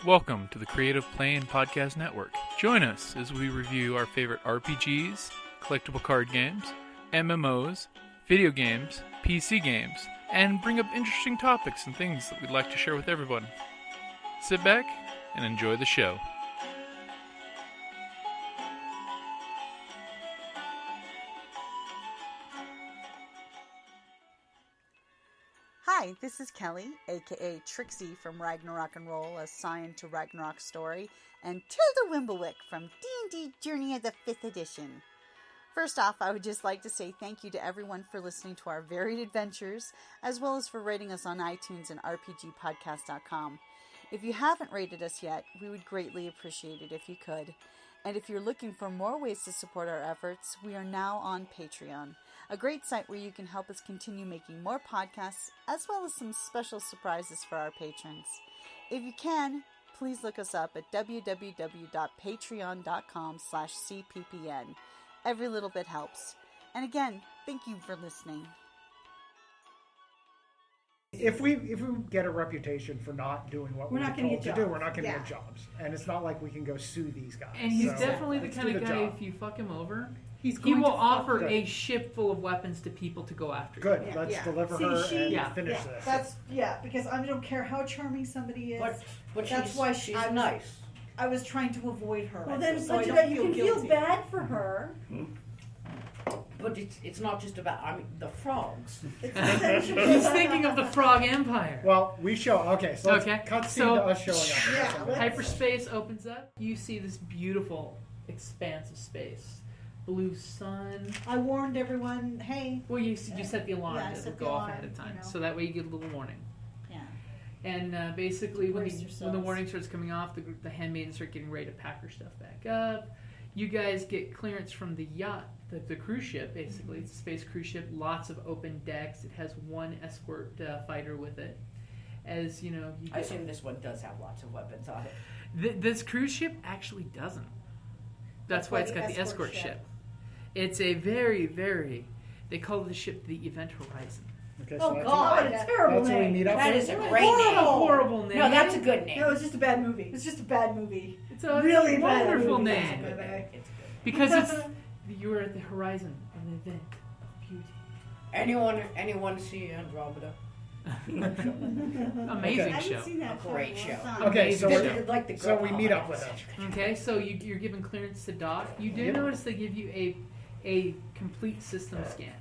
Welcome to the Creative Plane Podcast Network. Join us as we review our favorite RPGs, collectible card games, MMOs, video games, PC games, and bring up interesting topics and things that we'd like to share with everyone. Sit back and enjoy the show. Hi, this is Kellie, aka Trixie from Ragnarok and Roll, a Scion to Ragnarok story, and Tilda Wimblewick from D&D Journey of the 5th Edition. First off, I would just like to say thank you to everyone for listening to our varied adventures, as well as for rating us on iTunes and RPGpodcast.com. If you haven't rated us yet, we would greatly appreciate it if you could. And if you're looking for more ways to support our efforts, we are now on Patreon, a great site where you can help us continue making more podcasts, as well as some special surprises for our patrons. If you can, please look us up at www.patreon.com/cppn. Every little bit helps. And again, thank you for listening. If we get a reputation for not doing what we're not told gonna to get do, jobs. we're not going to Yeah. get jobs. And it's not like we can go sue these guys. And he's So, definitely the let's kind do of the guy, job. if you fuck him over, He's he going will to offer Good. a ship full of weapons to people to go after. Good. Yeah. Let's Yeah. deliver See, her she- and Yeah. finish Yeah, this. that's because I don't care how charming somebody is. But That's she's, why she's I was- nice. I was trying to avoid her. Well, then, so I but don't you can feel guilty. bad for her. But it's not just about the frogs. It's essentially He's thinking of the Frog Empire. Well, we show. Okay, so let's Okay, cut so- to us showing up. Yeah, let's- Hyperspace opens up. You see this beautiful expanse of space. Blue sun. I warned everyone, hey, Well, you set the alarm Yeah, I to set go the off alarm, ahead of time, you know. so that way you get a little warning. yeah, And basically, when Brace the yourselves. warning starts coming off, the handmaidens start getting ready to pack her stuff back up. You guys get clearance from the yacht, the cruise ship, basically. It's a space cruise ship, lots of open decks. It has one escort fighter with it. As you know, I assume this one does have lots of weapons on it. this cruise ship actually doesn't. That's why it's got the escort ship. It's a very, very, they call the ship the Event Horizon. Okay, oh that's God, what a terrible that's what we name. meet up That with. is a Horrible. great name. Horrible name. No, that's a good name. No, it's just a bad movie. It's just a bad movie. It's a really bad wonderful movie. name. It's a good name. It's a good name. Because you're at the horizon of an event of beauty. Anyone see Andromeda? Amazing I haven't show. seen that for Great a long show. time. Okay, so Amazing we're- show. Like the So we girl. meet up with them. Okay, so you're given clearance to dock. You do Yep. notice they give you a complete system scan.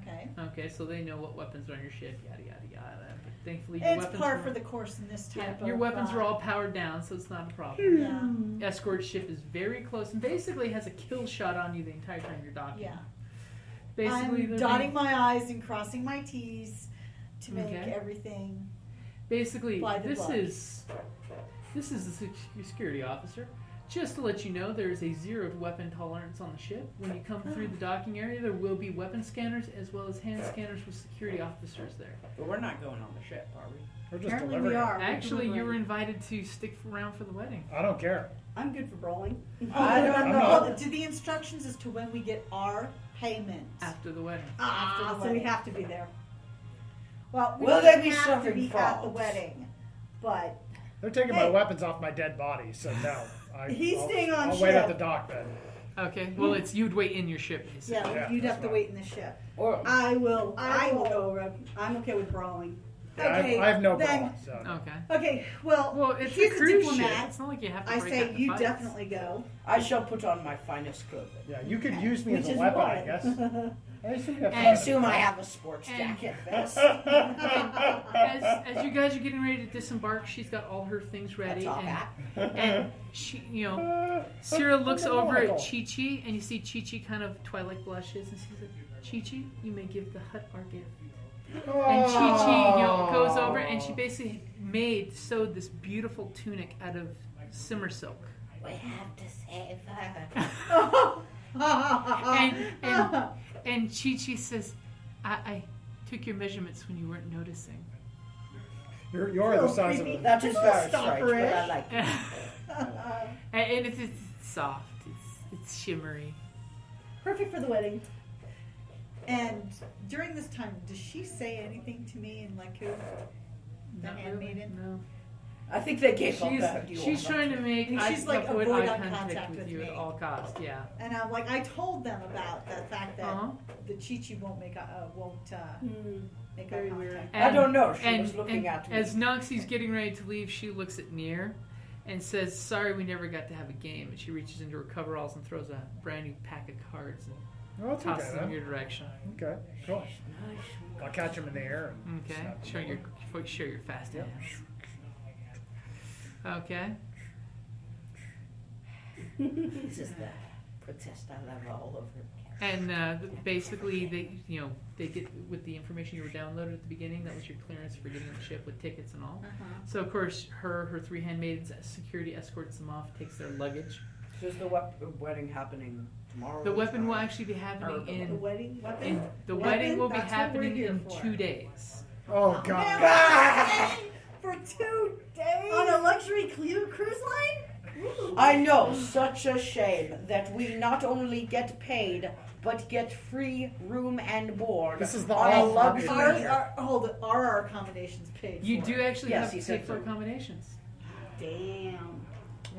okay. Okay, so they know what weapons are on your ship, yada yada yada. But thankfully, your It's weapons par are, for the course in this type of. your weapons are all powered down, so it's not a problem. Yeah, Escort ship is very close and basically has a kill shot on you the entire time you're docking. yeah. Basically, I'm they're dotting my I's and crossing my T's to make Okay. everything. Basically, By the this book. is the security officer. Just to let you know, there is a 0 weapon tolerance on the ship. When you come through the docking area, there will be weapon scanners as well as hand scanners with security officers there. But we're not going on the ship, are we? We're just Apparently delivering. we are. Actually, you were invited to stick around for the wedding. I don't care. I'm good for brawling. I don't I'm know. not- To the instructions as to when we get our payment. After the wedding. After the So we wedding. have to be there. Well, we Will don't they be have to serving be at the frogs? wedding, but They're taking my Hey. weapons off my dead body, so no. He's staying on I'll wait at ship. the dock then. Okay, well, you'd wait in your ship, basically. yeah, Yeah, you'd that's have to fine. wait in the ship. Or I will go over. I'm okay with brawling. Yeah, Okay, I have no then- problem. So. Okay. Okay, well, Well, it's he's a a cruise ship. diplomat. It's not like you have to I break say out the you fights. definitely go. I shall put on my finest clothing. Yeah, you could use me Which as a is weapon, what? I guess. I assume you have I And- assume I have a sports and- jacket vest. As you guys are getting ready to disembark, she's got all her things ready, That's all and, that. and she, Cyril looks I'm over at Michael. Chi-Chi, and you see Chi-Chi kind of Twi'lek blushes, and she says, Chi-Chi, you may give the Hutt our gift. And Chi-Chi goes over, and she basically sewed this beautiful tunic out of simmer silk. We have to save her. And Chi-Chi says, I took your measurements when you weren't noticing. You're the size of creepy. a... That is very strange, but Stopperish. I like it. And it's soft. It's shimmery. Perfect for the wedding. And during this time, does she say anything to me in Leku? The Not handmaiden? really, no. I think they gave up She's that deal. she's trying to make And she's, eye like, avoid eye contact contact with with you me. at all costs. Yeah. And I'm like, I told them about the fact that Uh-huh. the Chi-Chi won't make eye Very contact. weird. I don't know. She and, was looking and at me. As Noxie's getting ready to leave, she looks at Nirr and says, "Sorry, we never got to have a game." And she reaches into her coveralls and throws a brand new pack of cards and Oh, that's tosses okay, them in then. your direction. Okay, cool. I'll catch him in the air. And Okay, snap him show your fast Yep. hands. Okay. This is the princess I love all over. And basically, they get with the information you were downloaded at the beginning. That was your clearance for getting on the ship with tickets and all. So of course, her three handmaidens, security escorts them off, takes their luggage. So is the wedding happening tomorrow? The weapon will actually be happening The wedding? in the Weapon? wedding will be That's what we're happening here in for. 2 days. Oh, God. For 2 days? On a luxury cruise line? I know, such a shame that we not only get paid, but get free room and board. This is the on a all luxury. Hold it. Are our accommodations paid? You for? do actually Yes, have he to said pay for so. accommodations. Damn.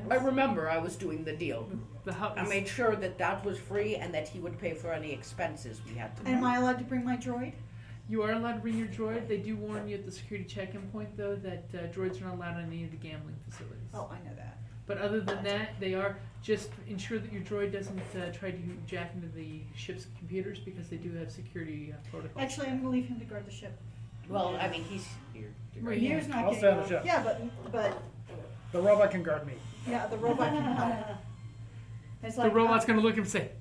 I remember I was doing the deal. The Hutt I was- made sure that was free and that he would pay for any expenses we had to make. Am I allowed to bring my droid? You are allowed to bring your droid. They do warn you at the security check-in point, though, that droids are not allowed on any of the gambling facilities. Oh, I know that. But other than that, they are just ensure that your droid doesn't try to jack into the ship's computers because they do have security protocols. Actually, I'm going to leave him to guard the ship. Well, I mean, he's here. Right. Year's not I'll getting stay on the off. ship. Yeah, but The robot can guard me. yeah, the robot can help. It's The like, robot's going to look and say,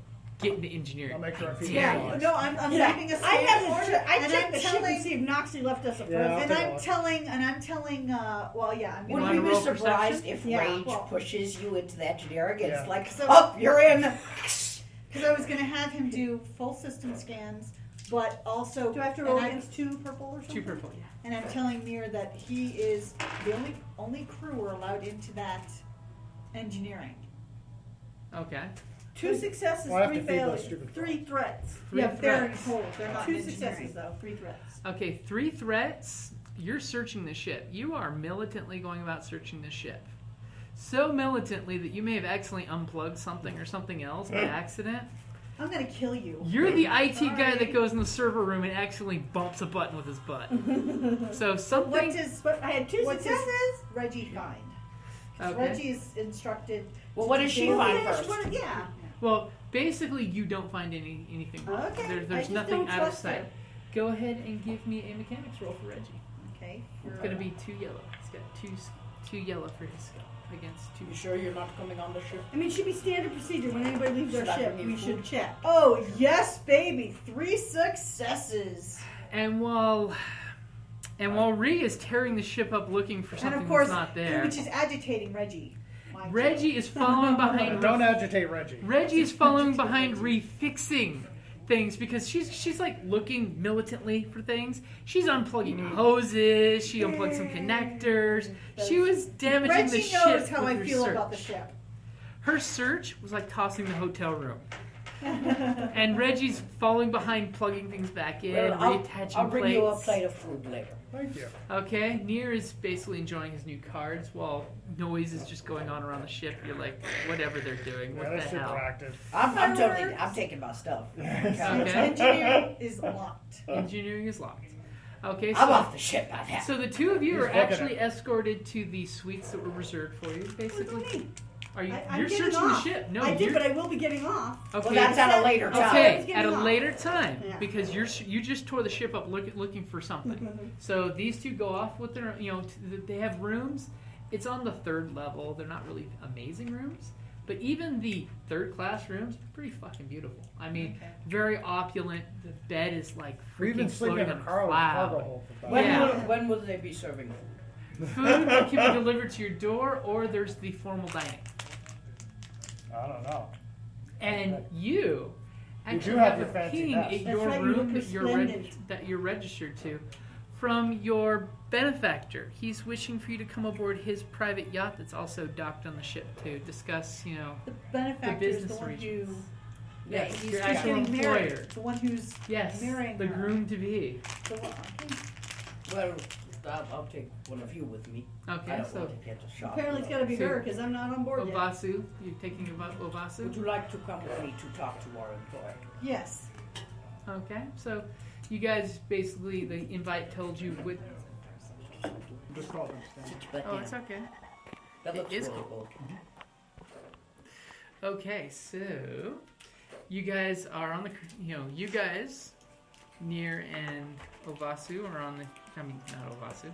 "Get into engineering." I'll make sure I feed Yeah. the dogs. No, I'm Yeah. leaving a I stand had order, to I and checked I'm the ship telling, and see if Noxie left us a Yeah, present. I'll and take I'm off. telling, well, yeah, I'm Would wanna we be roll surprised perception? if Yeah, rage well- pushes you into the engineering and Yeah. it's like, So- up, you're in. because I was going to have him do full system scans, but also Do I have to roll against 2 purple or something? 2 purple, yeah. And I'm telling Nirr that he is the only crew we're allowed into that engineering. Okay. 2 successes, Well, I have 3 to feed those failures, stupid 3 threats. Three Yeah, they're in threats. hold. They're not 2 in engineering. successes though, 3 threats. Okay, 3 threats. You're searching the ship. You are militantly going about searching the ship. So militantly that you may have accidentally unplugged something or something else by accident. I'm going to kill you. You're the IT guy that goes in the server room and accidentally bumps a button with his butt. So What something. does But I had 2 What's successes. Reggie find? 'Cause Okay. Reggie is instructed. Well, what does she Well, find yeah, first? Yeah. Well, basically, you don't find anything wrong. Okay, I There's just nothing don't out of trust sight. her. Go ahead and give me a mechanics roll for Reggie. Okay. It's going to be 2 yellow. It's got two yellow for his skill against 2. You sure you're not coming on the ship? I mean, it should be standard procedure when anybody leaves our Should I ship. bring you We food? should check. Oh, yes, baby. 3 successes. And while Ree is tearing the ship up looking for And something of course, that's not there, which is agitating Reggie. mind you. Reggie is following behind. Don't agitate Reggie. Reggie is following behind Ree, fixing things because she's like looking militantly for things. She's unplugging hoses. She unplugged some connectors. She was damaging the Reggie ship knows how with I her feel search. about the ship. Her search was like tossing the hotel room. And Reggie's falling behind, plugging things back in, Well, reattaching I'll bring plates. you a plate of food later. Thank you. Okay, Nirr is basically enjoying his new cards while noise is just going on around the ship. You're like, whatever they're doing, what Yeah, the that's super hell? active. I'm taking my stuff. Okay, Engineering is locked. engineering is locked. Okay, I'm so, off the ship by now. so the two of you He's are looking actually at escorted to the suites that were reserved for you. Basically, are you? I'm You're getting searching off. the ship. No, I you're. did, but I will be getting off. Okay. Well, that's at a later time. Okay, getting at a off. later time, Yeah. because you just tore the ship up looking for something. So these two go off with their, they have rooms. It's on the 3rd level. They're not really amazing rooms, but even the 3rd class rooms are pretty fucking beautiful. I mean, very opulent. The bed is like We even freaking sleep in floating a on a cargo cloud. hole for When, Yeah. when will they be serving food? Food can be delivered to your door, or there's the formal dining. I don't know. And you actually do have have your a fancy ping desk. at That's your right, you room look resplendent. that you're registered to from your benefactor. He's wishing for you to come aboard his private yacht that's also docked on the ship to discuss, The the benefactor is the business one who arrangements. Yeah, he's your just actual getting married. employer. The one who's Yes, marrying the her. groom to be. the one. Well, I'll take one of you with me. I Okay, don't so want to get a shot. Apparently it's gotta be her, because I'm not on board yet. Ovasu, you taking Ovasu? Would you like to come with me to talk to our employer? Yes. Okay, so you guys basically, the invite told you what. Just call them. Stan. Oh, it's okay. That It looks is really cool. cool. Okay, so you guys are on the, you guys, Nirr and Ovasu are on the, not Ovasu.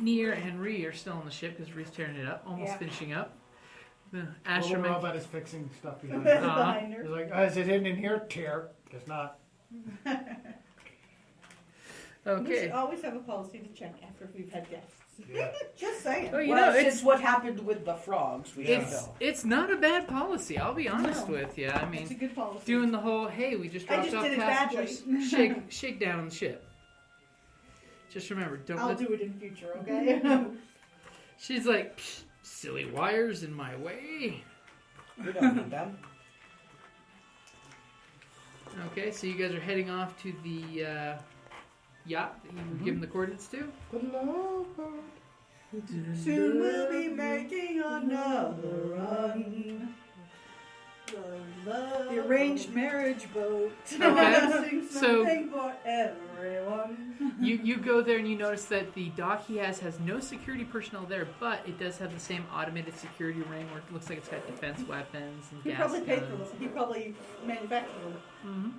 Nirr and Ree are still on the ship because Ree's tearing it up, almost Yeah. finishing up. The Well, astromech. Robot is fixing stuff behind Uh-huh. it. Behind He's her. like, is it hidden in here? Tear. It's not. We Okay. should always have a policy to check after we've had guests. Yeah. Just saying. Well, you Well, know, since what happened with the frogs, we should know. it's not a bad policy. I'll be honest No. with you. I It's a mean, good policy. doing the whole hey, we just I dropped just off did it badly. passengers, shake down on the ship. Just remember, don't I'll let. do it in future, okay? She's like, "Psh, silly wires in my way. We don't need them. Okay, so you guys are heading off to the yacht that you were given the coordinates to. The love boat. Soon we'll be making another run. The arranged marriage boat. Okay, Sing so- something for everyone. You go there and you notice that the dock he has no security personnel there, but it does have the same automated security ring where it looks like it's got defense weapons and He gas probably paid for guns. them. He probably manufactured them. Mm-hmm.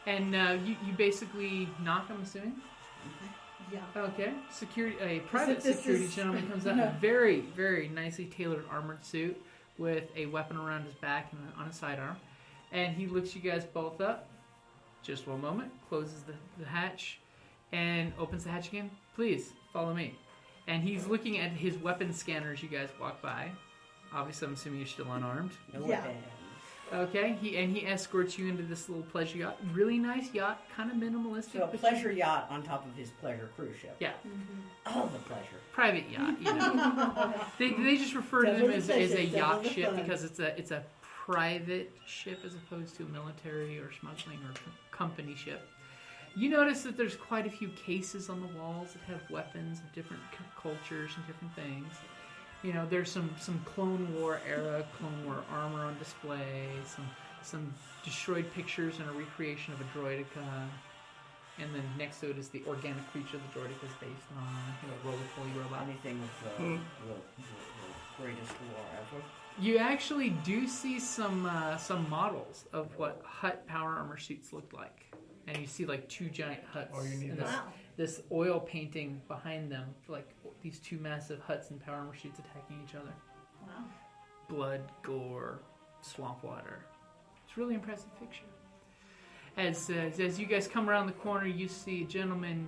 And you basically knock, I'm assuming? Yeah. Okay. A private this security is- gentleman comes out in a very, very nicely tailored armored suit with a weapon around his back and on his sidearm. And he looks you guys both up. Just one moment. Closes the hatch and opens the hatch again. Please, follow me. And he's looking at his weapon scanner as you guys walk by. Obviously, I'm assuming you're still unarmed. No Yeah. weapons. Okay. He escorts you into this little pleasure yacht. Really nice yacht. Kind of minimalistic. So a but pleasure yacht on top of his pleasure cruise ship. Yeah. All the pleasure. Private yacht, you know. they just refer to Double them the as a pleasure, yacht double the ship fun. because it's a private ship as opposed to a military or smuggling or company ship. You notice that there's quite a few cases on the walls that have weapons of different cultures and different things. You know, there's some Clone War era Clone War armor on display, some destroyed pictures and a recreation of a droideka. And then next to it is the organic creature the droideka is based on, roly-poly robot. Anything with the greatest war ever. You actually do see some models of what Hutt power armor suits look like, and you see like two giant Hutts Oh, you need and that. Wow. this oil painting behind them, like these two massive Hutts and power armor suits attacking each other. Wow. Blood, gore, swamp water. It's a really impressive picture. As you guys come around the corner, you see a gentleman,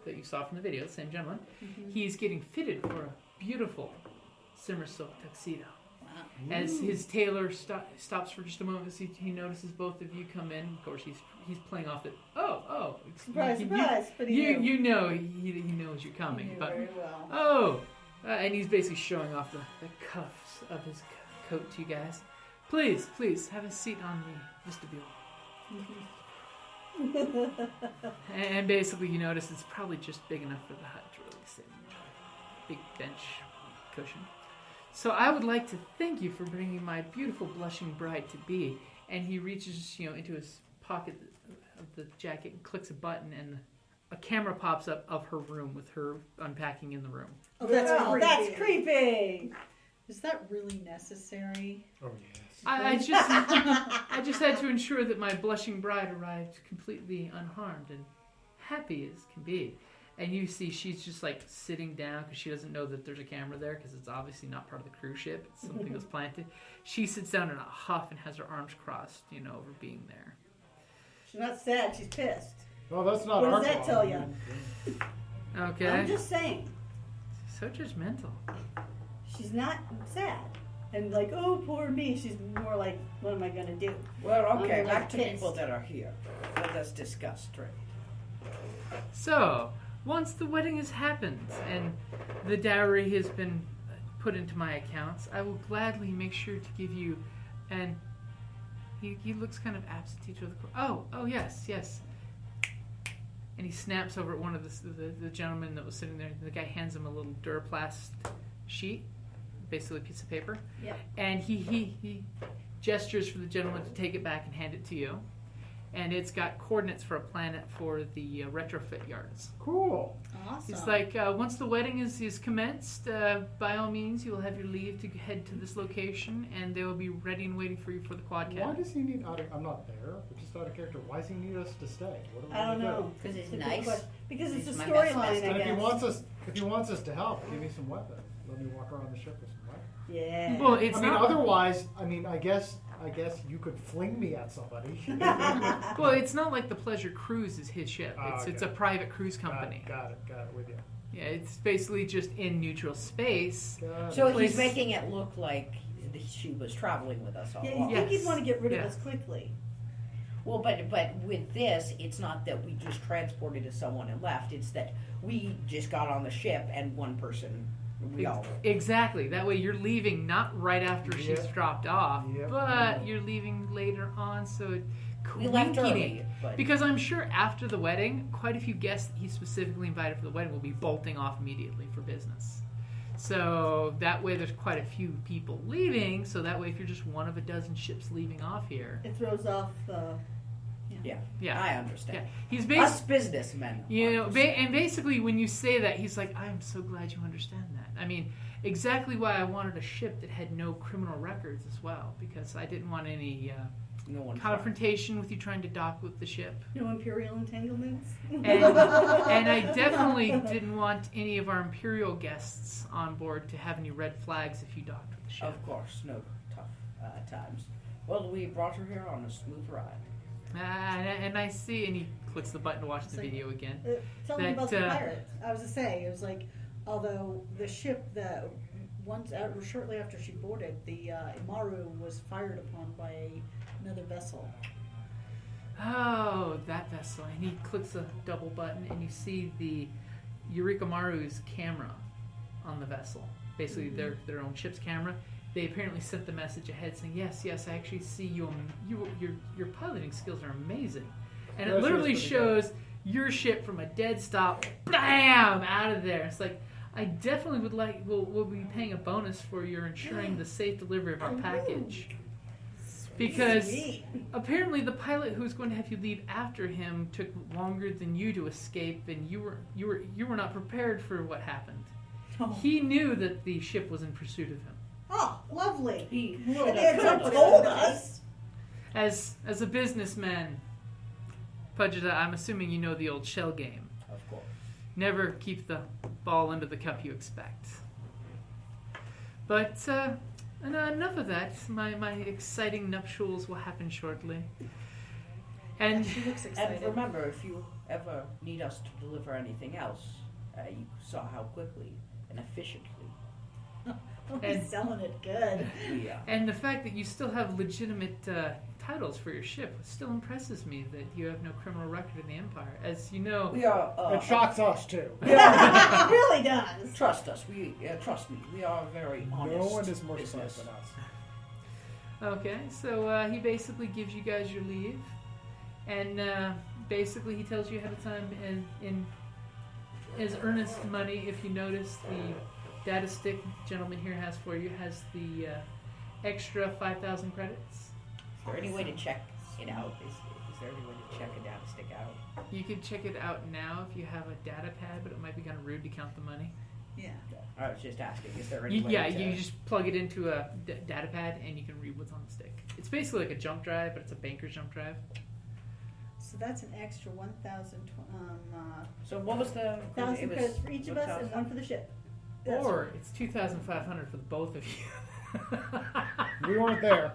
that you saw from the video, the same gentleman. Mm-hmm. He's getting fitted for a beautiful simmer silk tuxedo. Wow. As his tailor stops for just a moment, as he notices both of you come in. Of course, he's playing off that. Oh, Surprise, you, surprise. But he knew. you know he knows you're coming, He knew but very well. and he's basically showing off the cuffs of his coat to you guys. Please have a seat on the vestibule. And basically, you notice it's probably just big enough for the hut to really sit in. Big bench cushion. So I would like to thank you for bringing my beautiful blushing bride to be. And he reaches, into his pocket of the jacket and clicks a button, and a camera pops up of her room with her unpacking in the room. Oh, that's Creepy. creepy. Is that really necessary? Oh, yes. I just had to ensure that my blushing bride arrived completely unharmed and happy as can be. And you see she's just like sitting down because she doesn't know that there's a camera there because it's obviously not part of the cruise ship. It's something that's planted. She sits down in a huff and has her arms crossed, over being there. She's not sad. She's pissed. Well, that's not What our does that problem. tell ya? Okay. I'm just saying. So judgmental. She's not sad. And like, oh, poor me. She's more like, what am I going to do? Well, okay, I'm back to pissed. people that are here. Let us discuss trade. So, once the wedding has happened and the dowry has been put into my accounts, I will gladly make sure to give you an... He looks kind of absentee to the... Oh, yes. and he snaps over at one of the gentlemen that was sitting there. The guy hands him a little Duraplast sheet, basically a piece of paper. Yep. And he gestures for the gentleman to take it back and hand it to you. And it's got coordinates for a planet for the retrofit yards. Cool. Awesome. It's like, once the wedding is commenced, by all means, you will have your leave to head to this location, and they will be ready and waiting for you for the quad Why cab. does he need? I'm not there, but just out of character. Why does he need us to stay? What are we I don't gonna know. do? Because it's It's a good nice. question. Because it's He's a my best storyline, best. I And if guess. he wants us to help, give me some weapons. Let me walk around the ship with some weapons. Yeah. Well, it's I mean, not. otherwise, I guess you could fling me at somebody. Well, it's not like the Pleasure Cruise is his ship. Oh, It's okay. a private cruise company. Got it. With you. Yeah, it's basically just in neutral space. Got So it. Place- he's making it look like she was traveling with us all Yeah, you along. think Yes. you'd want to get rid of Yeah. us quickly. Well, but with this, it's not that we just transported to someone and left. It's that we just got on the ship and one person, we all. Exactly. That way you're leaving not right after she's Yep. dropped off, Yep. but you're leaving later on, so it We left coinky-dink. early, but Because I'm sure after the wedding, quite a few guests that he specifically invited for the wedding will be bolting off immediately for business. So that way there's quite a few people leaving, so that way if you're just one of a dozen ships leaving off here. It throws off the. Yeah. I understand. Yeah. He's Us basically, businessmen. you know, are and basically when you say that, he's like, I'm so glad you understand that. I mean, exactly why I wanted a ship that had no criminal records as well, because I didn't want any no one. confrontation with you trying to dock with the ship. No imperial entanglements. And I definitely didn't want any of our Imperial guests on board to have any red flags if you docked with the ship. Of course, no tough times. Well, we brought her here on a smooth ride. And I see, and he clicks the button to watch It's the like- video again. Tell me That, about the pirates. I was to say, it was like, although the ship that shortly after she boarded, the Imaru was fired upon by another vessel. Oh, that vessel. And he clicks a double button, and you see the Eureka Maru's camera on the vessel. Basically, their own ship's camera. They apparently sent the message ahead saying, yes, I actually see you. Your piloting skills are amazing. And Yeah, it she literally was pretty shows your ship from a dead stop, bam, out of there. It's like, I definitely would like, we'll be paying a bonus for your ensuring the safe delivery of our package. Because Sweet. apparently the pilot who was going to have you leave after him took longer than you to escape, and you were not prepared for what happened. Oh. He knew that the ship was in pursuit of him. Oh, lovely. He They should had have told us. As a businessman, Puggeta, I'm assuming you know the old shell game. Of course. Never keep the ball under the cup you expect. But enough of that. My exciting nuptials will happen shortly. And She looks And excited. remember, if you ever need us to deliver anything else, you saw how quickly and efficiently Oh, he's selling it good. we. And the fact that you still have legitimate titles for your ship still impresses me, that you have no criminal record in the Empire. As you know, We are. It shocks us too. It really does. Trust us. Trust me. We are very honest. No one is more business. smart than us. okay, so he basically gives you guys your leave, and basically he tells you ahead of time in his earnest money, if you notice, the data stick gentleman here has for you has the extra 5,000 credits. Is there any way to check it out? Is there any way to check a data stick out? You can check it out now if you have a data pad, but it might be kind of rude to count the money. Yeah. I was just asking. Is there any way? Yeah, to... you just plug it into a data pad and you can read what's on the stick. It's basically like a jump drive, but it's a banker's jump drive. So that's an extra 1,000. So what was the? 1,000 it was credits for each of us and 1,000? one for the ship. That's Or it's 2,500 for the both of you. We weren't there.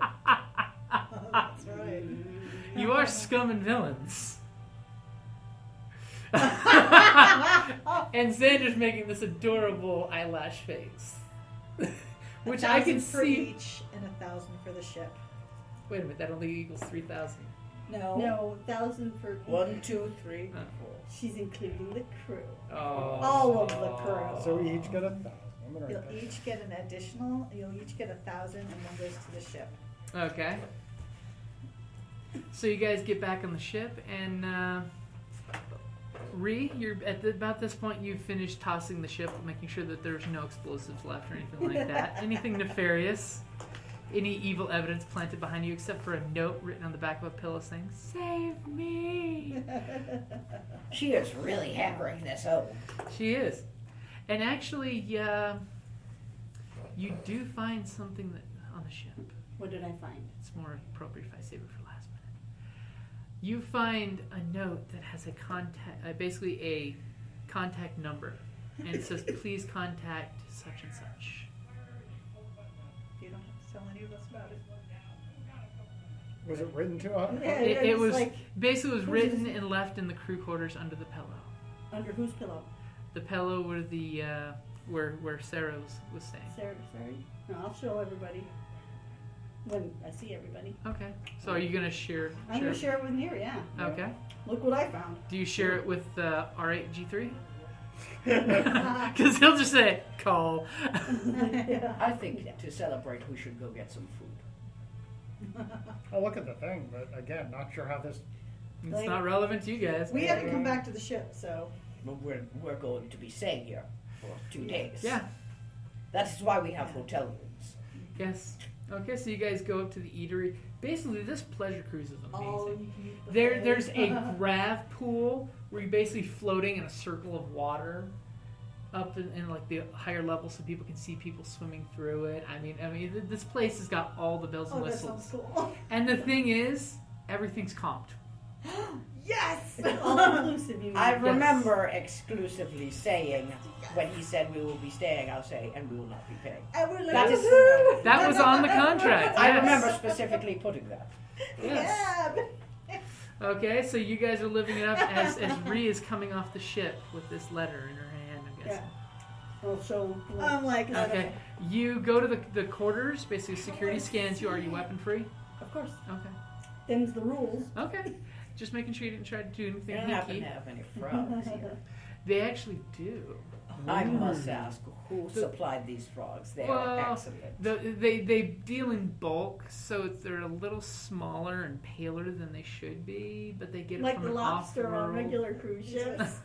That's right. You are scum and villains. And Zander's making this adorable eyelash face. Which I can 1,000 for see. each and 1,000 for the ship. Wait a minute, that only equals 3,000. No, 1,000 for 1, 2, 3, Huh. 4. She's including the crew. Oh. All of the crew. So we each get 1,000. I'm gonna You'll write that. each get an additional. You'll each get 1,000, and one goes to the ship. Okay. So you guys get back on the ship, and Ree, you're at about this point. You've finished tossing the ship, making sure that there's no explosives left or anything like that. Anything nefarious? Any evil evidence planted behind you, except for a note written on the back of a pillow saying, "Save me." She is really hammering this home. She is. And actually, you do find something on the ship. What did I find? It's more appropriate if I save it for last minute. You find a note that has a contact, basically a contact number, and it says, "Please contact such and such." You don't have to tell any of us about it. Was it written to us? Yeah, It was like, basically it was written and left in the crew quarters under the pillow. under whose pillow? The pillow where the where Sarah was staying. Sarah, sorry. No, I'll show everybody when I see everybody. Okay. So are you gonna share? I'm gonna share it with Nirr, yeah. Okay. Look what I found. Do you share it with R8G3? Because he'll just say call. I think to celebrate, we should go get some food. I'll look at the thing, but again, not sure how this. It's not relevant to you guys. We haven't come back to the ship, so. But we're going to be staying here for 2 days. Yeah. That is why we have hotel rooms. Yes. Okay, so you guys go up to the eatery. Basically, this pleasure cruise is Oh, amazing. you can eat There's a grav pool where you're basically floating in a circle of water up in like the higher level, so people can see people swimming through it. I mean, this place has got all the bells and Oh, that whistles. sounds cool. And the thing is, everything's comped. Yes! All inclusive, you mean? I remember exclusively saying, when he said we will be staying, I'll say, and we will not be paying. And we're like, That is- "Woohoo!" That was on the contract. I yes. remember specifically putting that. Yes. Yeah. Okay, so you guys are living it up as Rhea is coming off the ship with this letter in her hand, I'm guessing. Oh, so. I'm like, Okay, you go to the quarters, basically security scans you. Are you weapon free? Of course. Okay. Them's the rules. Okay. Just making sure you didn't try to do They anything don't happen hinky. to have any frogs here. They actually do. I must ask, who supplied these frogs? They are excellent. They deal in bulk, so they're a little smaller and paler than they should be, but they get it Like from the an lobster on off-world- regular cruise ships.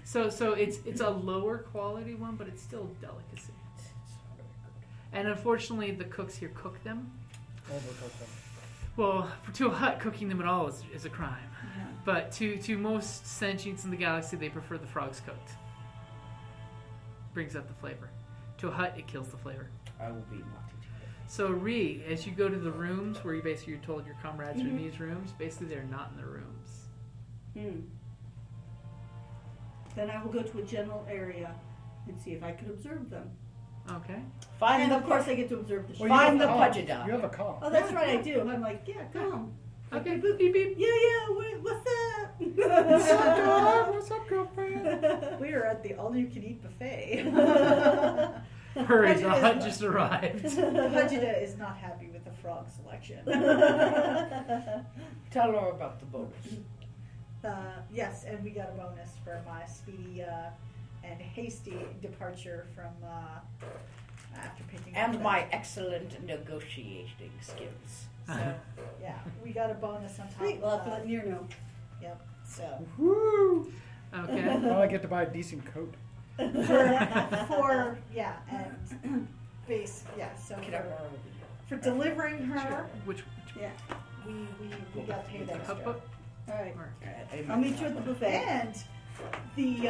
So it's a lower quality one, but it's still a delicacy. And unfortunately, the cooks here cook them. Overcook them. Well, to a Hutt, cooking them at all is a crime. But to most sentients in the galaxy, they prefer the frogs cooked. Brings up the flavor. To a Hutt, it kills the flavor. I will be naughty today. So, Ree, as you go to the rooms where you're told your comrades are in these rooms, basically they're not in the rooms. Then I will go to a general area and see if I could observe them. Okay. Find And the of course, I get to observe the ship. Well, you Find have the a call. Puggeta. You have a call. Oh, that's right, I do. I'm like, yeah, come. Okay. Beep beep. Yeah, what's up? What's up, girlfriend? we are at the all-you-can-eat buffet. Hurry, the Hutt just arrived. Puggeta is not happy with the frog selection. Tell her about the bonus. Yes, and we got a bonus for my speedy and hasty departure from after picking up And that. my excellent negotiating skills. So, yeah, we got a bonus on top Sweet, we'll have to of let Nirr know. Yep, so. Woo! Okay. Well, I get to buy a decent coat. For and base, yeah, so Can I borrow for delivering her, Which yeah, we got paid extra. Hutt book? All right. Or- I'll meet you at the buffet. And the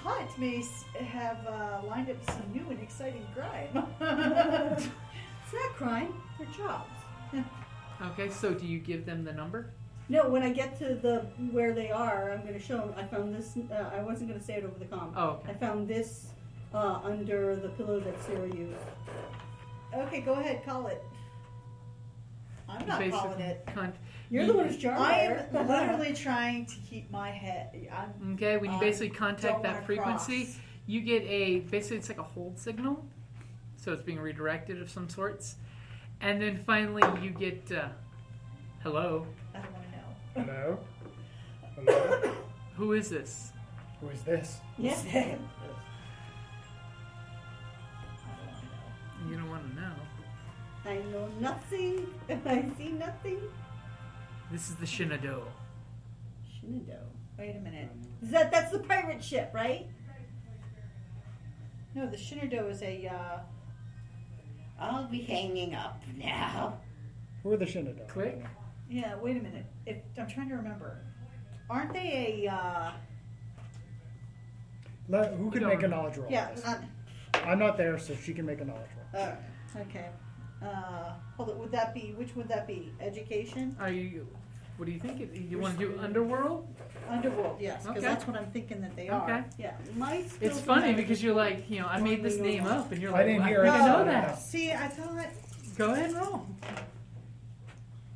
Hutt may have lined up some new and exciting crime. It's not crime. They're jobs. Okay, so do you give them the number? No, when I get to where they are, I'm going to show them. I found this. I wasn't going to say it over the comm. Oh, okay. I found this under the pillow that Sarah used. Okay, go ahead, call it. I'm not calling it. You're the one who's charged. I am literally trying to keep my head. Okay, when you basically don't contact that wanna frequency, cross. you get basically it's like a hold signal, so it's being redirected of some sorts, and then finally you get hello. I don't want to know. Hello? Hello? Who is this? Who is this? Yeah. You don't want to know. I know nothing. I see nothing. This is the Shinado. Shenandoah. Wait a minute. That's the pirate ship, right? No, the Shenandoah is a. I'll be hanging up now. Who are the Shenandoah? Click. Yeah. Wait a minute. I'm trying to remember. Aren't they a? Who can make a knowledge roll? Yeah. I'm not there, so she can make a knowledge roll. Okay. Hold it. Would that be? Which would that be? Education. Are you? What do you think? You want to do Underworld? Underworld. Yes, because Okay. that's what I'm thinking that they Okay. are. Yeah. My It's skills funny and because you're like, I made this name up, and you're I like, didn't well, hear I it. think I know No. that. See, I thought Go ahead and roll.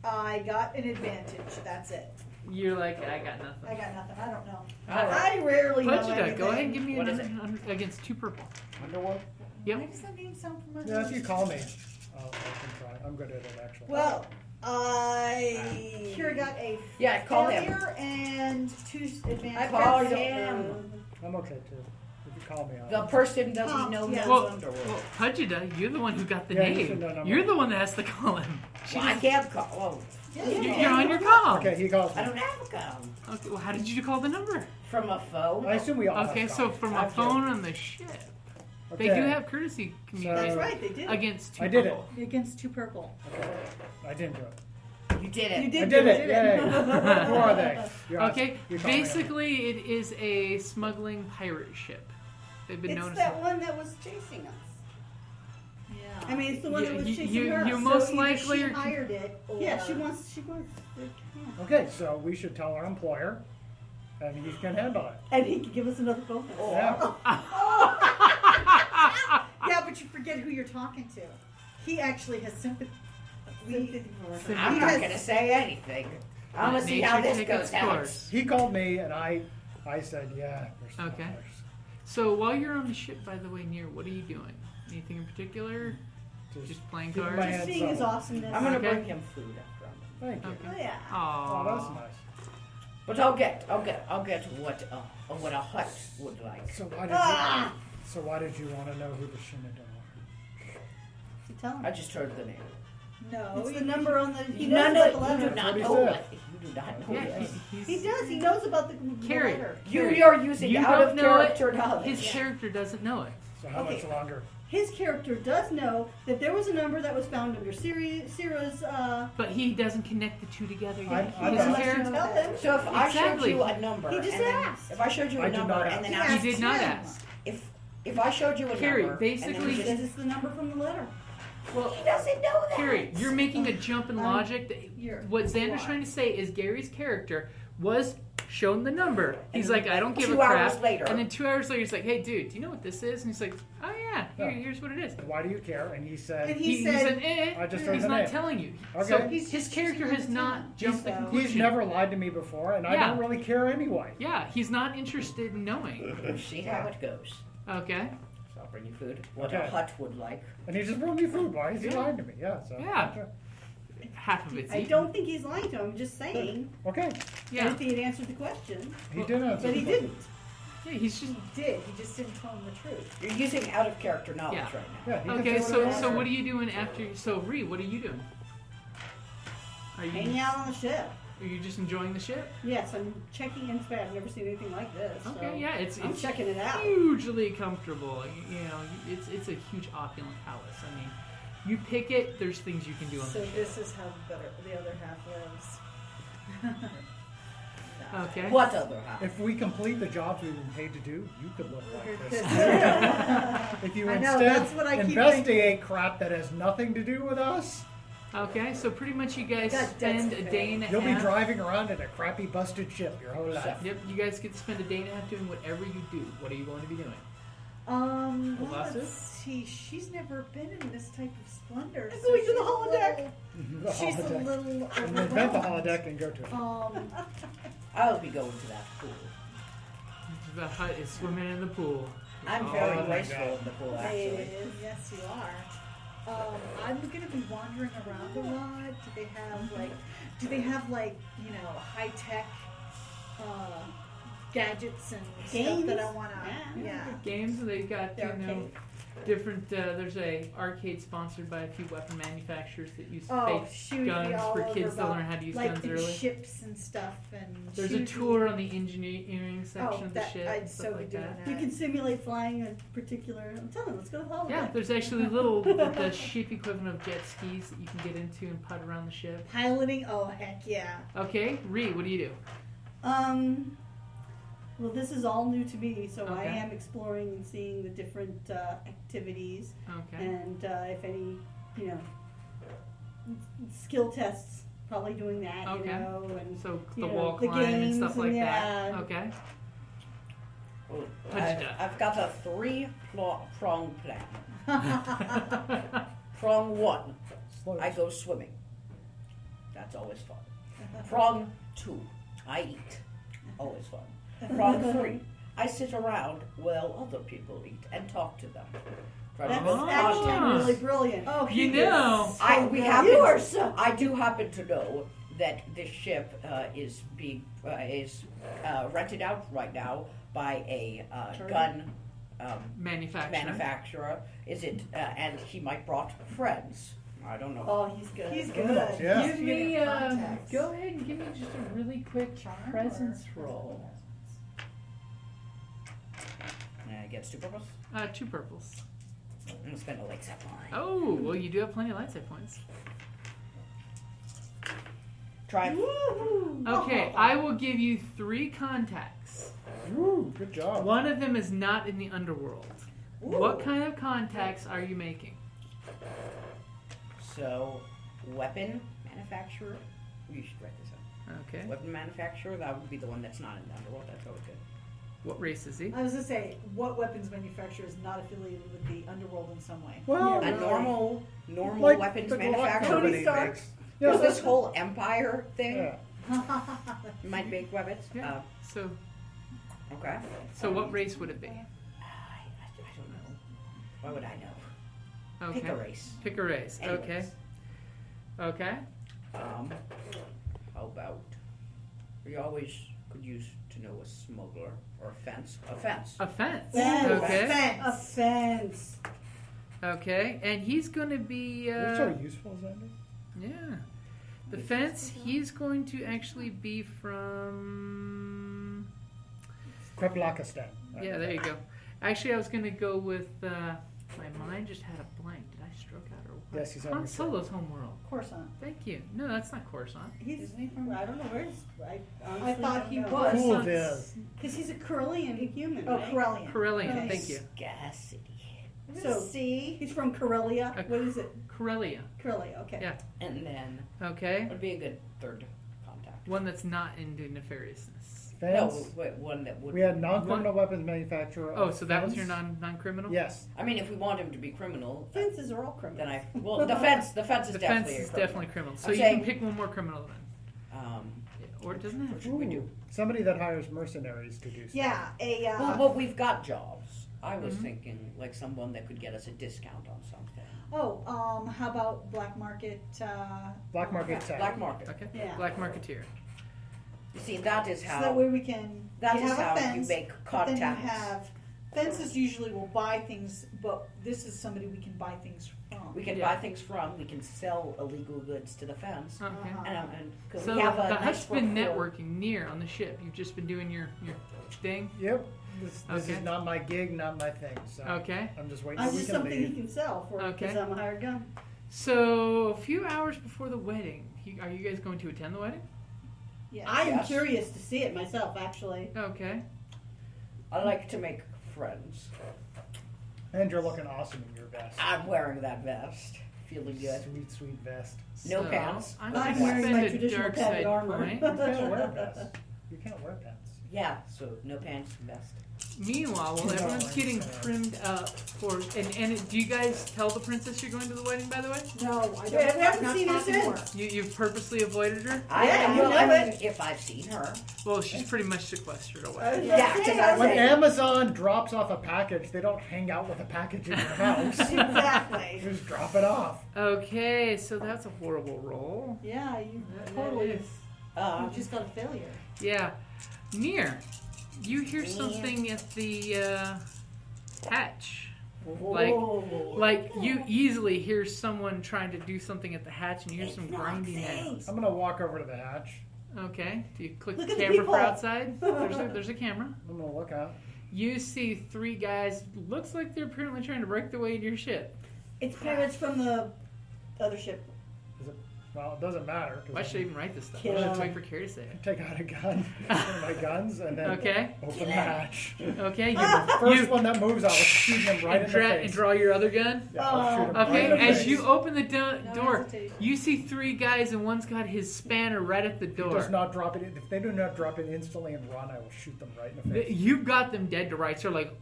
I got an advantage. That's it. You're like, I got nothing. I got nothing. I don't know. All right. I rarely know Puggeta, anything. go ahead and give me What is another against 2 purple. Underworld? Yep. Why does that name sound familiar? Yeah, if you call me, I can try. I'm good at it, actually. Well, Kira got a Yeah, call him. failure and 2 advantage. I call him. I'm okay, too. If you call me, The person doesn't know Yeah. no Well, Underworld. Puggeta, you're the one who got the Yeah, you name. should know number. You're the one that has to call him. Well, I can't call. You're on your call. Okay, he calls me. I don't have a call. Okay, well, how did you call the number? From a phone. I assume we all Okay, have so calls. from a I've phone on the ship. They Okay. do have courtesy That's communication right, they did. against 2 I did it. purple. Against 2 purple. Okay. I didn't do it. You did it. You I did did do it. Yay. Who are they? You're Okay, asking. You call me. basically it is a smuggling pirate ship. They've been It's noticing. that one that was chasing us. Yeah. I mean, it's the one that was You- chasing you- her. you So most either likely she are- hired it. Or... Yeah, she wants. Okay, so we should tell our employer, and he can handle it. And he can give us another bonus. Yeah. Yeah, but you forget who you're talking to. He actually has sympathy. I'm He not has- going to say anything. I'm going Let to see nature how this take goes its out. course. He called me, and I said, yeah. There's Okay. smugglers. So while you're on the ship, by the way, Nirr, what are you doing? Anything in particular? Just playing keeping my cards? hands Seeing his up. awesomeness. I'm going to Okay. bring him food after I'm done. Thank you. Oh, Okay. yeah. Oh, Aww. that's nice. But I'll get what a hut would like. So why did you want to know who the Shenandoah You tell him. I just heard the name. No, It's the number on the. He No, knows no, about the you letter. do not what he know said. what. You do not know Yeah, this. He does. He knows about the Kerrie. letter. You are using You out don't of know it. character knowledge. His character doesn't know it. So how much longer? His character does know that there was a number that was found under Sira's. But he doesn't connect the 2 together yet. I'm His not- character. Tell them. So if I showed Exactly. you a number, He just and then, asked. if I showed you I a did number not and then ask. He asked, did not him. ask. if I showed you a Kerrie, number, basically- and then He we says just, it's the number from the letter. Well, he doesn't know that. Kerrie, you're making a jump in logic. What Xander's Why? trying to say is Gary's character was shown the number. He's like, I don't give a 2 hours crap. later. And then 2 hours later, he's like, hey, dude, do you know what this is? And he's like, oh, yeah, here's what it is. Why do you care? And he said, And He said, said, I just heard he's the not name. telling you. Okay. So He's his character has not jumped the so- conclusion. he's never lied to me before, and I Yeah. don't really care anyway. Yeah, he's not interested in knowing. We'll see how it goes. Okay. So I'll bring you food. What a Okay. hut would like. And he just brought me food. Why is he Yeah. lying to me? Yeah. So Yeah. Half of it's I eaten. don't think he's lying to him. I'm just saying. Okay. Yeah. If he had answered the question, He did answer. but he the question. didn't. Yeah, he's just. he did. He just didn't tell him the truth. You're using out of character knowledge Yeah. right now. Yeah. He can Okay, say so whatever he what are you doing after? So Ree, what are you doing? Are Hanging you out on the ship. are you just enjoying the ship? Yes, I'm checking in space. I've never seen anything like this. Okay, so yeah, it's I'm checking it out. hugely comfortable. You know, it's a huge opulent palace. I mean, you pick it. There's things you can do on So the ship. this is how the other half lives. Okay. What other hut? If we complete the jobs we've been paid to do, you could look like this. I If you know, instead that's what I keep investigate crap that has nothing to do with us, Okay, so pretty much you guys got debts spend to a pay. day and a you'll be half. driving around in a crappy busted ship your whole life. Yep, you guys get to spend a day and a half doing whatever you do. What are you going to be doing? Well, Ovasu? let's see. She's never been in this type of splendor. I'm going to the holodeck. The She's a holodeck. little And invent the overwhelmed. holodeck and go to it. I'll be going to that pool. The hut is swimming in the pool. I'm Oh very my graceful God. in the pool, actually. Yes, you are. I'm gonna be wandering around a lot. Do they have like high tech gadgets and stuff Games? that I wanna? Yeah. Yeah. Games they got The arcade. different. There's a arcade sponsored by a few weapon manufacturers that use Oh, fake shoot, guns all for over kids to about, learn how to use like guns the early. ships and stuff, and There's a shooting. tour on the engineering section of the that- ship. I'd and stuff so like be doing that. that. You can simulate flying a particular. I'm telling you, let's go to holiday. Yeah, there's actually little the ship equivalent of jet skis that you can get into and putt around the ship. Piloting. Oh heck yeah. Okay, Ree, what do you do? Well, this is all new to me, so I Okay. am exploring and seeing the different activities, Okay. and if any, skill tests. Probably doing that, Okay. and So you the know, wall the climb and games stuff and like yeah. that. Okay. I've got a 3-prong plan. Prong 1, Slow. I go swimming. That's always fun. Prong 2, I eat. Always fun. Prong 3, I sit around while other people eat and talk to them. Try to That's build actually contact. really brilliant. Oh, You he is know. so We good. happen. You are so- I do happen to know that this ship is being rented out right now by a gun manufacturer. Is it? And he might brought friends. I don't know. Oh, he's good. He's Good. good. Yeah. Give me, Contacts. go ahead and give me just a really quick Charm presence or- roll. Gets 2 purples. 2 purples. I'm gonna spend a light set line. Oh, well, you do have plenty of light side points. Try. Okay, I will give you 3 contacts. Woo, good job. One of them is not in the underworld. What kind of contacts are you making? So, weapon manufacturer. You should write this down. Okay. Weapon manufacturer. That would be the one that's not in the underworld. That's always good. What race is he? I was gonna say, what weapons manufacturer is not affiliated with the underworld in some way? Well, A normal like weapons the Glock manufacturer. company Tony Stark. makes- There's Yeah, this whole empire thing. yeah. Might make weapons. Yeah. So Okay. what race would it be? I don't know. Why would I know? Okay. Pick a race. Pick a race. Anyways. Okay. Okay. How about we always could use to know a smuggler or a fence. A fence. A fence. Fence. Okay. A fence. Okay. And he's going to be. You're so useful, Zander. Yeah. The fence. He's going to actually be from. Kreplakistan. Yeah. There you go. Actually, I was going to go with. My mind just had a blank. Did I stroke out or what? Yes, he's on Han your Solo's homeworld. Coruscant. Thank you. No, that's not Coruscant. Isn't he from? I don't know where he's. I thought he was. Cool Viz. Because he's a Corellian human. Oh, right? Corellian. Corellian. Okay. Thank you. Scarcity. So See? he's from Corellia. A What is it? Corellia. Corellia. Okay. Yeah. And then Okay. would be a good third contact. One that's not into nefariousness. No, Fence. one that would. We had non-criminal weapons manufacturer. Oh, so that was Fence. your non-criminal? Yes. I mean, if we want him to be criminal, Fences are all criminals. then the fence is The definitely. fence a is criminal. definitely criminal. So I'm you saying- can pick one more criminal then. Or it doesn't have What to. should we Ooh, do? somebody that hires mercenaries to do stuff. Yeah, a. Well, we've got jobs. I was Mhm. thinking like someone that could get us a discount on something. How about black market? Black market tech. Black market. Okay. Yeah. Black marketeer. You see, that is So how. that way we can. that you is have a how fence, you make but then contacts. you have fences. Usually will buy things, but this is somebody we can buy things from. We can Yeah. buy things from. We can sell illegal goods to the fence. Okay. Uh-huh. And because So we have a the nice Hutt's been rapport. networking Nirr on the ship. You've just been doing your thing. Yep. This Okay. is not my gig, not my thing. So Okay. I'm just waiting I'm till we just can something he leave. can sell for Okay. because I'm a hired gun. So a few hours before the wedding, are you guys going to attend the wedding? Yes. I am Yes. curious to see it myself, actually. Okay. I like to make friends. And you're looking awesome in your vest. I'm wearing that vest. Feeling good. Sweet, sweet vest. No So, pants. I'm I'm going to wearing spend my a traditional dark padded side armor. point. You can't wear vests. You can't wear pants. Yeah, so no pants, vest. Meanwhile, while No, everyone's I'm getting sorry. trimmed up for, and do you guys tell the princess you're going to the wedding? By the way, No, I Yeah, don't. we haven't I'm seen not her talking since. to her. you've purposely avoided her. Yeah, you know I mean, it. if I've seen her. Well, she's pretty much sequestered away. Yeah, because I When say, Amazon drops off a package, they don't hang out with a package in your house. Exactly. Just drop it off. Okay, so that's a horrible roll. Yeah, you That totally. is. You just got a failure. Yeah. Nirr, you hear something at the hatch. Like you easily hear someone trying to do something at the hatch, and you hear some grinding nails. I'm gonna walk over to the hatch. Okay. Do you click Look the at the camera people. for outside? There's a camera. I'm gonna look out. You see 3 guys. Looks like they're apparently trying to break their way into your ship. It's pirates from the other ship. Well, it doesn't matter. Why should I even write this stuff? Kill I should him. wait for Kerrie to say it. Take out a gun, one of my guns, and then Okay. open the hatch. Okay. First one that moves, I'll shoot him right in the and face. draw your other gun. Yeah, I'll shoot him Okay, right in the as face. you open the door, hesitation. you see 3 guys, and one's got his spanner right at the He door. does not drop it. If they do not drop it instantly and run, I will shoot them right in the face. You've got them dead to rights. They're like,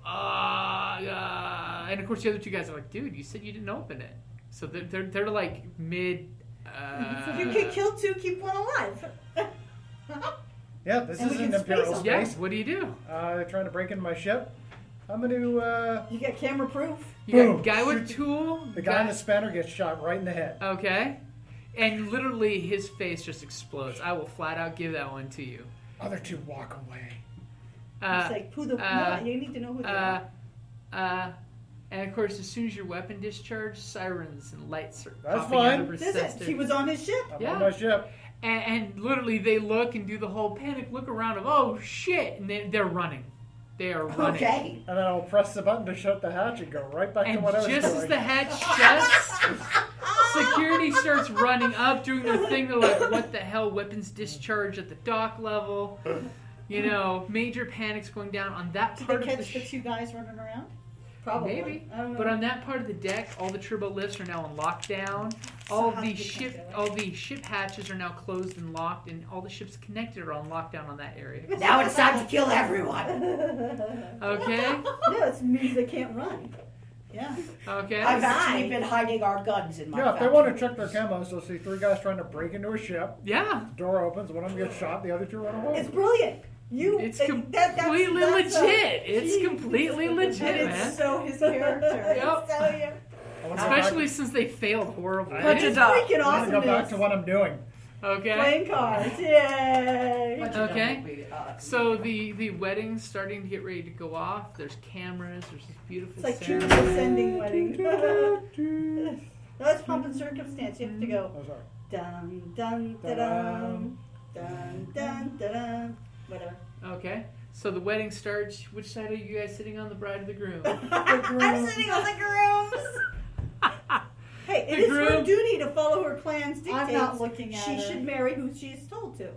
and of course the other 2 guys are like, dude, you said you didn't open it. So they're like mid. You can kill 2, keep 1 alive. Yeah, this And is we an can Imperial space Yeah. space. What do you do? They're trying to break into my ship. I'm gonna. You get camera proof. You got Boom. a guy with Shoot tool. The guy in the spanner gets shot right in the head. Okay. And literally his face just explodes. I will flat out give that one to you. Other 2 walk away. It's like, who the... no, you need to know who they are. And of course, as soon as your weapon discharged, sirens and lights are That's popping out fine. of her This is chest. it. She was on his ship. I'm Yeah. on my ship. And literally, they look and do the whole panic look around of, oh shit, and they're running. They are running. Okay. And then I'll press the button to shut the hatch and go right back to And what I was just doing. as the hatch shuts, security starts running up, doing their thing. They're like, what the hell? Weapons discharge at the dock level. You know, major panics going down on that Did part they of the catch the ship. 2 guys running around? Probably. Maybe, I don't know. but on that part of the deck, all the turbo lifts are now on lockdown. So All how the did they ship, do it? all the ship hatches are now closed and locked, and all the ships connected are on lockdown on that area. Now it's time to kill everyone. Okay, Yeah, it means they can't run. Yeah. okay. We've been hiding our guns in my Yeah, if they factory. want to check their camos, they'll see 3 guys trying to break into a ship. Yeah, Door opens, one of them gets shot, the other 2 run away. It's brilliant. it's completely legit. It's completely legit, And man. it's so his character. Yep. So, yeah. I wanna go Especially since they failed horribly. Punch It's it up. freaking I'm going awesome. to go back to what I'm doing. Okay. Playing cards. Yay. Okay. So the wedding's starting to get ready to go off. There's cameras. There's this beautiful It's like ceremony. Cupid's ascending wedding. That's pomp and circumstance. You have to go Oh, sorry. dun dun da dun dun dun da dun. Whatever. Okay. So the wedding starts. Which side are you guys sitting on, the bride or the groom? I'm sitting on the grooms. Hey, it The is her groom- duty to follow her clan's dictates. I'm not looking at She her. should marry who she is told to.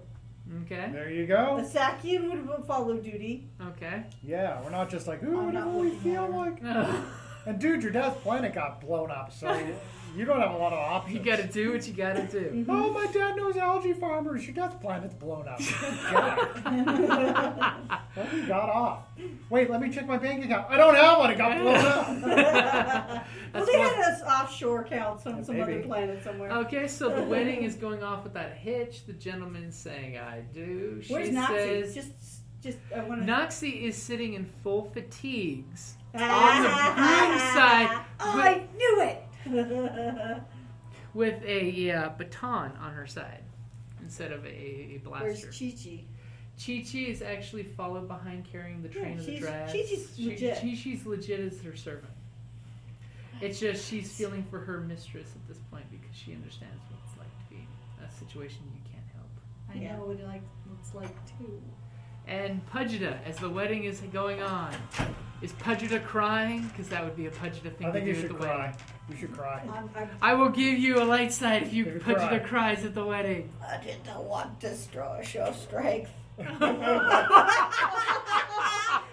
Okay. There you The go. Sakiyan would follow duty. Okay. Yeah, we're not just like, ooh, I'm whatever not we looking feel at her. like. And dude, your dad's planet got blown up, so you don't have a lot of options. You gotta do what you gotta do. Oh, my dad knows algae farmers. Your dad's planet's blown up. Get out. Well, we got off. Wait, let me check my bank account. I don't have one. It got blown up. Well, That's they one- had us offshore accounts on some Maybe. other planet somewhere. Okay, so the wedding is going off without a hitch. The gentleman's saying, "I do." She Where's Nazi? says, Just I want to. Noxie is sitting in full fatigues on the groom side I knew it. with a baton on her side instead of a Where's blaster. Chi-Chi? Chi-Chi is actually followed behind carrying the train of the she's- drag. Chi-Chi's legit. Chi-Chi's legit as her servant. It's just she's feeling for her mistress at this point because she understands what it's like to be in a situation you can't help. I Yeah. know what it's like too. And Puggeta, as the wedding is going on, is Puggeta crying? Because that would be a Puggeta thing I think to you do at should the cry. wedding. You should cry. I will give you a light side if you If you Puggeta cry. cries at the wedding. I didn't want to show strength.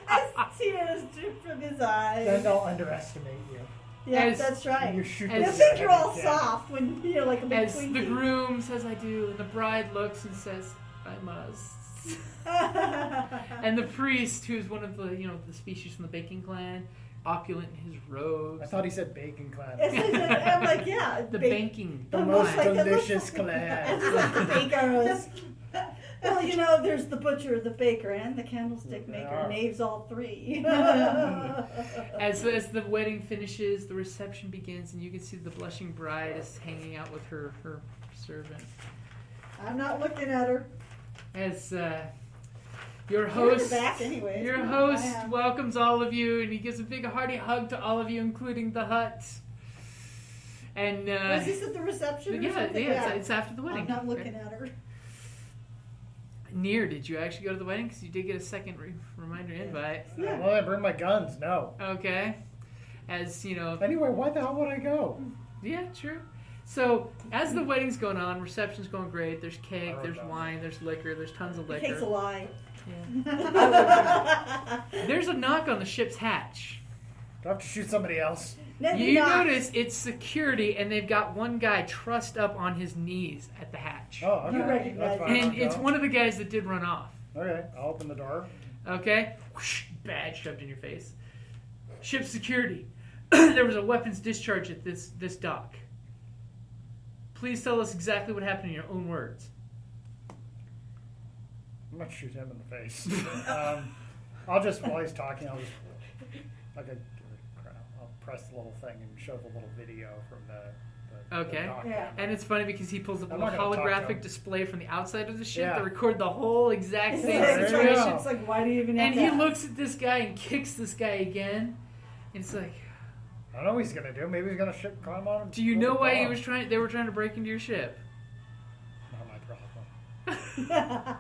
As tears drip from his eyes. Then they'll underestimate you. Yeah, As- that's right. You shoot As- You them think you're in the all head. soft when you're like a big As Twinkie. the groom says, "I do," and the bride looks and says, "I must." And the priest, who's one of the the species from the baking clan, opulent in his robes, I thought he said bacon clan. I'm like, yeah. the bake- banking The It most looks like- it looks delicious like- clan. It's like the bakers. Well, there's the butcher, the baker, and the candlestick maker. Yeah. Knaves all three. As the wedding finishes, the reception begins, and you can see the blushing bride is hanging out with her servant. I'm not looking at her. As Your You're in the host, back anyway. your host welcomes all of you, and he gives a big hearty hug to all of you, including the Hutt. And Was this at the reception or yeah, something? it's after the wedding. I'm not looking at her. Nirr, did you actually go to the wedding? Because you did get a second reminder invite. Yeah. Well, I bring my guns. No. Okay. As you know, Anyway, why the hell would I go? yeah, true. So as the wedding's going on, reception's going great. There's cake, I there's don't know. wine, there's liquor, there's tons of Cake's a liquor. lie. Yeah. There's a knock on the ship's hatch. Do I have to shoot somebody else? You notice it's security, and they've got one guy trussed up on his knees at the hatch. Oh, okay. You recognize That's fine. And I'll it's go. one of the guys that did run off. Okay, I'll open the door. Okay? Whoosh, badge shoved in your face. Ship security. There was a weapons discharge at this dock. Please tell us exactly what happened in your own words. I'm gonna shoot him in the face. I'll just, while he's talking, I'll press the little thing and show the little video from the Okay. dock. Yeah. And it's funny because he pulls up a I'm little not gonna talk to holographic him. display from the outside of the ship Yeah. to record the whole exact same There you situation. go. It's like, why do you even have And he that? looks at this guy and kicks this guy again. And it's like, I don't know what he's gonna do. Maybe he's gonna climb on him. do you know why they were trying to break into your ship? Not my problem.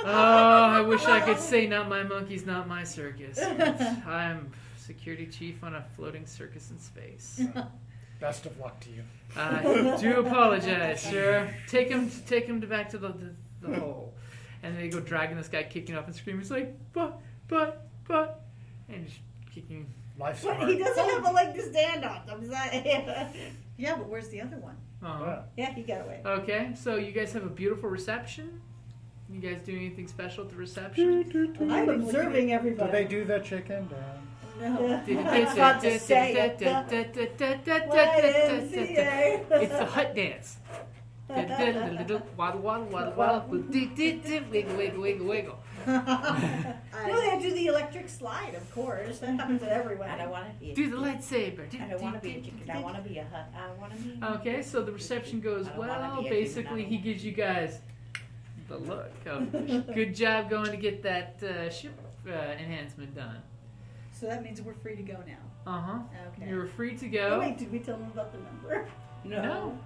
Oh, I wish I could say not my monkeys, not my circus. But I'm security chief on a floating circus in space. Best of luck to you. I do apologize, sir. Take him back to the hole. And they go dragging this guy, kicking off and screaming. He's like, but, and just kicking. Life's But hard. he doesn't have a leg to stand on. Yeah, but where's the other one? Uh-huh. Yeah, he got away. Okay, so you guys have a beautiful reception. You guys do anything special at the reception? I'm observing everybody. Did they do the chicken dance? No. It's fun to say it. YMCA. It's the Hutt dance. Waddle, waddle, waddle, waddle. Wiggle, wiggle, wiggle, wiggle. No, they do the electric slide, of course. That happens at every I don't wedding. want to be a Do the chicken. lightsaber. I don't want to be a chicken. I want to be a hut. I want to be. Okay, so the reception goes I don't wanna well. be a Basically, human. he gives you guys the look of good job going to get that ship enhancement done. So that means we're free to go now. Uh huh. Okay. You're free to Oh, go. wait, did we tell them about the number? No.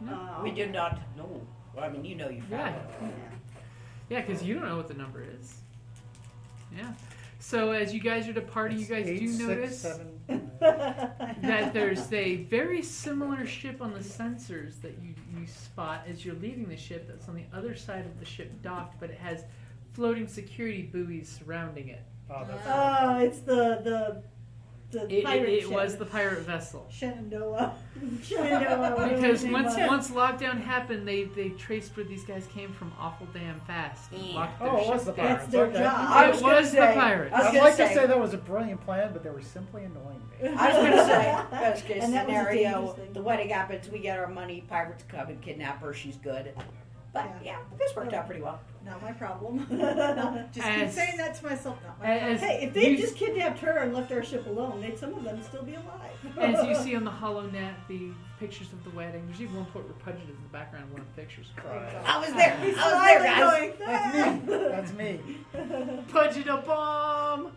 We did not know. Well, I mean, you know you found Yeah. it. Yeah, because you don't know what the number is. Yeah. So as you guys are departing, you guys do notice that there's a very similar ship on the sensors that you spot as you're leaving the ship that's on the other side of the ship docked, but it has floating security buoys surrounding it. Oh, that's Oh, it's the pirate It ship. was the pirate vessel. Shenandoah. Shenandoah. whatever Because his name once was. lockdown happened, they traced where these guys came from awful damn fast. And Yeah. locked their Oh, it was ship the down. pirates. That's their Okay. job. I It was gonna was the say- pirates. I was I'd gonna like say- to say that was a brilliant plan, but they were simply annoying me. I was going to say, best case And that was a dangerous scenario, thing. the wedding happens, we get our money, pirates come and kidnap her, she's good. But yeah, this worked out pretty well. Not my problem. Just keep As- saying that to myself. Not my as- problem. Hey, if they you- just kidnapped her and left our ship alone, they'd some of them still be alive. As you see on the HoloNet, the pictures of the wedding. There's even one point where Puggeta is in the background of one of the pictures. Right. I was there. He's I was there, smiling, guys. going, That's me. That's me. Puggeta bomb!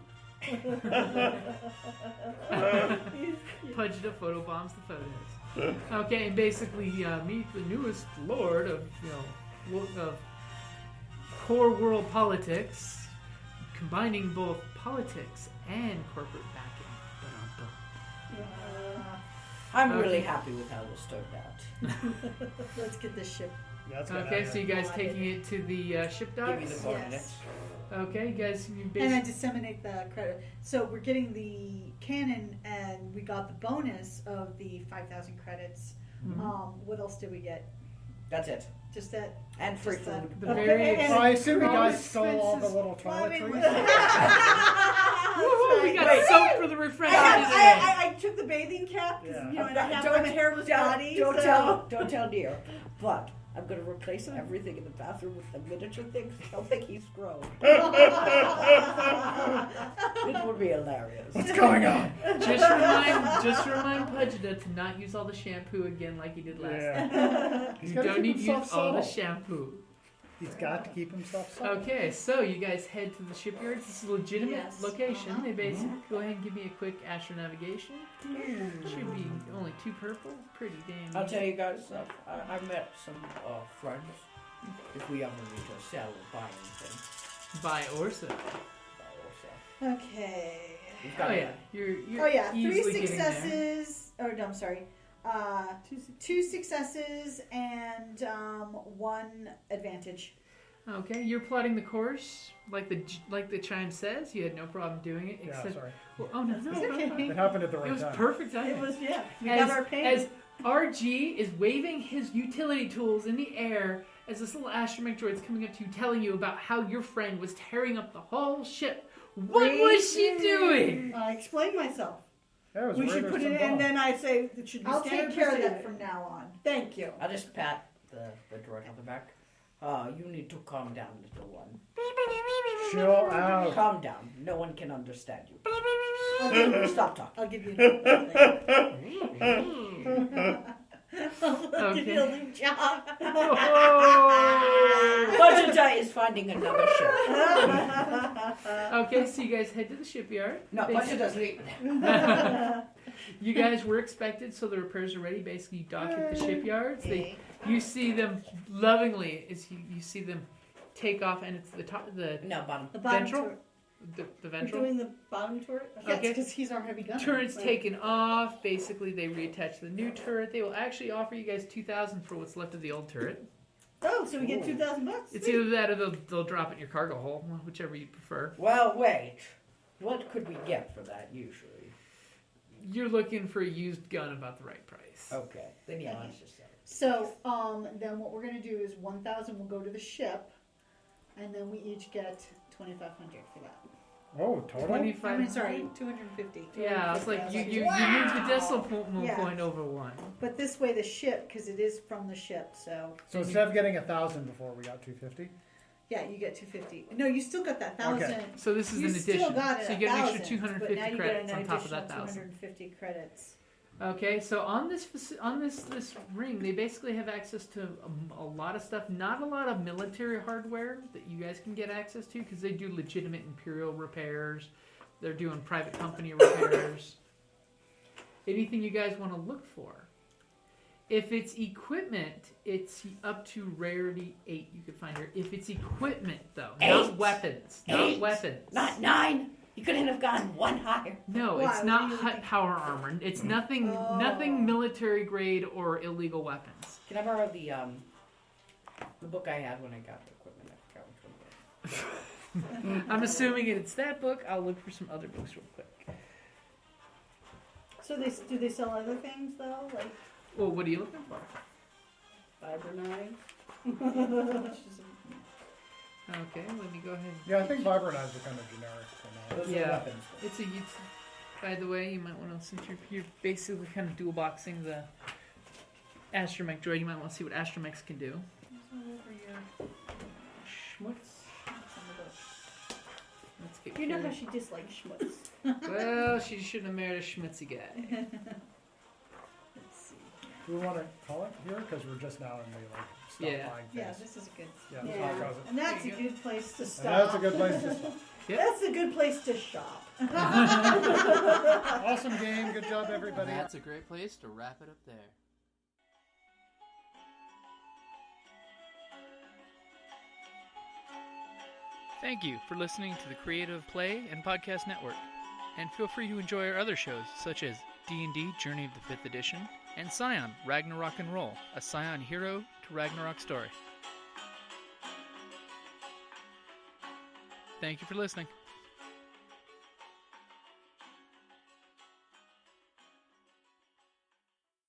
Puggeta photobombs the photos. Okay, and basically meet the newest lord of of core world politics, combining both politics and corporate backing. Ba-dum-bum. I'm Okay. really happy with how this turned out. Let's get this ship. That's good. Okay, so you guys taking it to the ship Give me docks? the coordinates. Okay, you guys, you And basically. I disseminate the credit. So we're getting the cannon, and we got the bonus of the 5,000 credits. Mhm. What else did we get? That's it. Just that. And free Just that. food. The Okay, very and- So I assume you All guys stole all the expenses- little Well, I mean, toiletries. Woohoo, we got Wait. soap for the refreshment today. I took the bathing cap, 'cause, Yeah. you know, and I have Don't- my hairless don't- body. Don't so. tell Nirr. But I'm going to replace everything in the bathroom with the miniature things. They'll think he's grown. It would be hilarious. What's going on? Just remind Puggeta to not use all the shampoo again like he did last time. Yeah. You He's gotta don't keep need to himself use all the subtle. shampoo. He's got to keep himself safe. Okay, so you guys head to the shipyards. This is a legitimate Yes. location. They basically go ahead and give me a quick astronavigation. Should be only 2 purple. Pretty damn. I'll tell you guys, I met some friends. If we ever need to sell or buy anything, Buy or sell. buy or sell. Okay. We've Oh got yeah, you're Oh yeah, 3 easily getting there. successes. Oh no, I'm sorry. 2 successes and 1 advantage. Okay, you're plotting the course like the chime says. You had no problem doing it. Yeah, Except, sorry. well, oh no, It's okay. It happened at the it right was time. perfect timing. It was yeah. We as, got our pain. as RG is waving his utility tools in the air as this little astromech droid's coming up to you, telling you about how your friend was tearing up the whole ship. What was she doing? I explained myself. That was We where should there's put some it in, bomb. then I say it should be I'll standard take care of procedure. that from now on. Thank you. I'll just pat the droid on the back. You need to calm down, little one. Chill out. Calm down. No one can understand you. Stop talking. I'll give you Okay. give you a little job. Puggeta is finding another ship. Okay, so you guys head to the shipyard. No, Puggeta's leaving. You guys were expected, so the repairs are ready. Basically, you dock at the shipyards. You see them lovingly as you see them take off, and it's the top, the No, bottom. The bottom Ventral? turret. the We're ventral doing the bottom turret? Okay. Yes, because he's our heavy gunner. turret's Right. taken off. Basically, they reattach the new turret. They will actually offer you guys 2,000 for what's left of the old turret. Oh, so we get $2,000. It's either that or they'll drop it in your cargo hold, whichever you prefer. Well, wait. What could we get for that usually? You're looking for a used gun about the right price. Okay. Then yeah, let's just sell it. So, then what we're gonna do is 1,000 will go to the ship, and then we each get 2,500 for that. Oh, total? 25. I mean, sorry, 250. Yeah, it's like you moved the decimal point over 1. But this way, the ship, because it is from the ship, so So instead of getting 1,000 before, we got 250. yeah, you get 250. No, you still got that 1,000. Okay. So this is You an still addition. got it So you at get an extra 1,000, but now 250 you credits get an on top of that additional 1,000. 250 credits. Okay, so on this ring, they basically have access to a lot of stuff. Not a lot of military hardware that you guys can get access to because they do legitimate Imperial repairs. They're doing private company repairs. Anything you guys want to look for. If it's equipment, it's up to rarity 8 you can find here. If it's equipment, though, not 8. weapons. Not 8. weapons. Not 9. You couldn't have gone 1 higher. No, Why? it's What not do you Hutt think? power armor. It's nothing Oh. nothing military grade or illegal weapons. Can I borrow the book I had when I got the equipment? I forgot which one it was. I'm assuming it's that book. I'll look for some other books real quick. So do they sell other things though, like Well, what are you looking for? fiber knives? Okay, let me go ahead. Yeah, I think Viber knives are kind of generic for now. Those Yeah. are weapons. By the way, you might want to, since you're basically kind of dual boxing the astromech droid, you might want to see what astromechs can do. Schmutz. Let's get You know how Kerrie. she dislikes schmutz. Well, she shouldn't have married a schmutzy guy. Let's see. Do we want to call it here? Because we're just now in the stop Yeah. buying Yeah, phase. this is a good. Yeah, Yeah, that's how it goes. and that's There a you good place to And stop. that's a good place to stop. Yep. That's a good place to shop. Awesome game. Good job, everybody. That's a great place to wrap it up there. Thank you for listening to the Creative Play and Podcast Network. And feel free to enjoy our other shows, such as D&D Journey of the 5th Edition and Scion Ragnarok and Roll, a Scion hero to Ragnarok story. Thank you for listening.